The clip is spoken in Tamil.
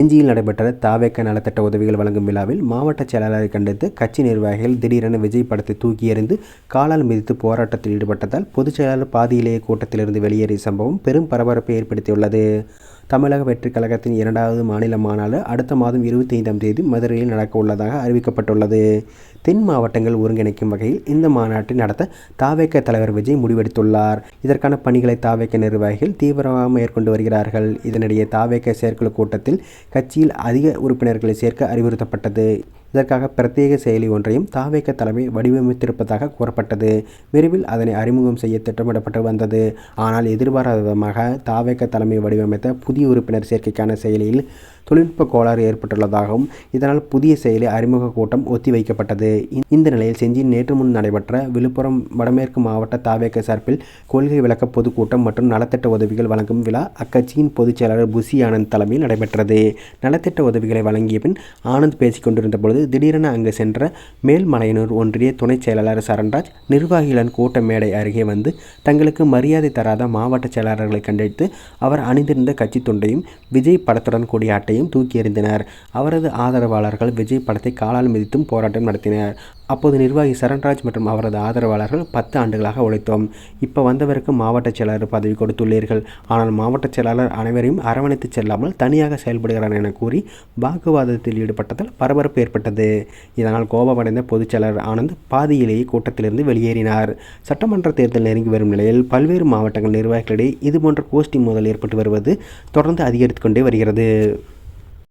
செஞ்சியில் நடைபெற்ற தாவேக நலத்திட்ட உதவிகள் வழங்கும் விழாவில் மாவட்ட செயலாளரை கண்டித்து கட்சி நிர்வாகிகள் திடீரென விஜய் படத்தை தூக்கி எறிந்து காலால் மிதித்து போராட்டத்தில் ஈடுபட்டதால் பொதுச் செயலாளர் பாதியிலேயே கூட்டத்திலிருந்து வெளியேறிய சம்பவம் பெரும் பரபரப்பை ஏற்படுத்தியுள்ளது. தமிழக வெற்றிக் கழகத்தின் 2வது மாநில மாநாடு அடுத்த மாதம் 25ஆம் தேதி மதுரையில் நடக்க உள்ளதாக அறிவிக்கப்பட்டுள்ளது. தென் மாவட்டங்கள் ஒருங்கிணைக்கும் வகையில் இந்த மாநாட்டை நடத்த தாவேக தலைவர் விஜய் முடிவெடுத்துள்ளார். இதற்கான பணிகளை தாவேக நிர்வாகிகள் தீவிரமாக மேற்கொண்டு வருகிறார்கள். இதனிடையே தாவேக செயற்குழு கூட்டத்தில் கட்சியில் அதிக உறுப்பினர்களை சேர்க்க அறிவுறுத்தப்பட்டது. இதற்காக பிரத்யேக செயலி ஒன்றையும் தாவேக தலைமை வடிவமைத்திருப்பதாக கூறப்பட்டது. விரைவில் அதனை அறிமுகம் செய்ய திட்டமிடப்பட்டு வந்தது. ஆனால் எதிர்பாராத விதமாக தாவேக தலைமை வடிவமைத்த புதிய உறுப்பினர் சேர்க்கைக்கான செயலியில் தொழில்நுட்ப கோளாறு ஏற்பட்டுள்ளதாகவும் இதனால் புதிய செயலி அறிமுக கூட்டம் ஒத்திவைக்கப்பட்டது. இந்த நிலையில் செஞ்சியில் நேற்று முன் நடைபெற்ற விழுப்புரம் வடமேற்கு மாவட்ட தாவேக சார்பில் கொள்கை விளக்க பொதுக்கூட்டம் மற்றும் நலத்திட்ட உதவிகள் வழங்கும் விழா அக்கட்சியின் பொதுச் செயலாளர் புசி ஆனந்த் தலைமையில் நடைபெற்றது. நலத்திட்ட உதவிகளை வழங்கிய பின் ஆனந்த் பேசிக் கொண்டிருந்த பொழுது திடீரென அங்கு சென்ற மேல்மலையனூர் ஒன்றிய துணை செயலாளர் சரண்ராஜ் நிர்வாகிகளின் கூட்ட மேடை அருகே வந்து தங்களுக்கு மரியாதை தராத மாவட்ட செயலாளர்களை கண்டித்து அவர் அணிந்திருந்த கட்சி துண்டையும் விஜய் படத்துடன் கூடிய அட்டையும் தூக்கி எறிந்தனர். அவரது ஆதரவாளர்கள் விஜய் படத்தை காலால் மிதித்தும் போராட்டம் நடத்தினர். அப்போது நிர்வாகி சரண்ராஜ் மற்றும் அவரது ஆதரவாளர்கள் 10 ஆண்டுகளாக உழைத்தோம். இப்போ வந்தவருக்கு மாவட்ட செயலாளர் பதவி கொடுத்துள்ளீர்கள். ஆனால் மாவட்ட செயலாளர் அனைவரையும் அரவணைத்து செல்லாமல் தனியாக செயல்படுகிறார் என கூறி வாக்குவாதத்தில் ஈடுபட்டதால் பரபரப்பு ஏற்பட்டது. இதனால் கோபமடைந்த பொதுச் செயலாளர் ஆனந்த் பாதியிலேயே கூட்டத்திலிருந்து வெளியேறினார். சட்டமன்ற தேர்தல் நெருங்கி வரும் நிலையில் பல்வேறு மாவட்டங்கள் நிர்வாகிகளிடையே இதுபோன்ற கோஷ்டி மோதல் ஏற்பட்டு வருவது தொடர்ந்து அதிகரித்து கொண்டே வருகிறது.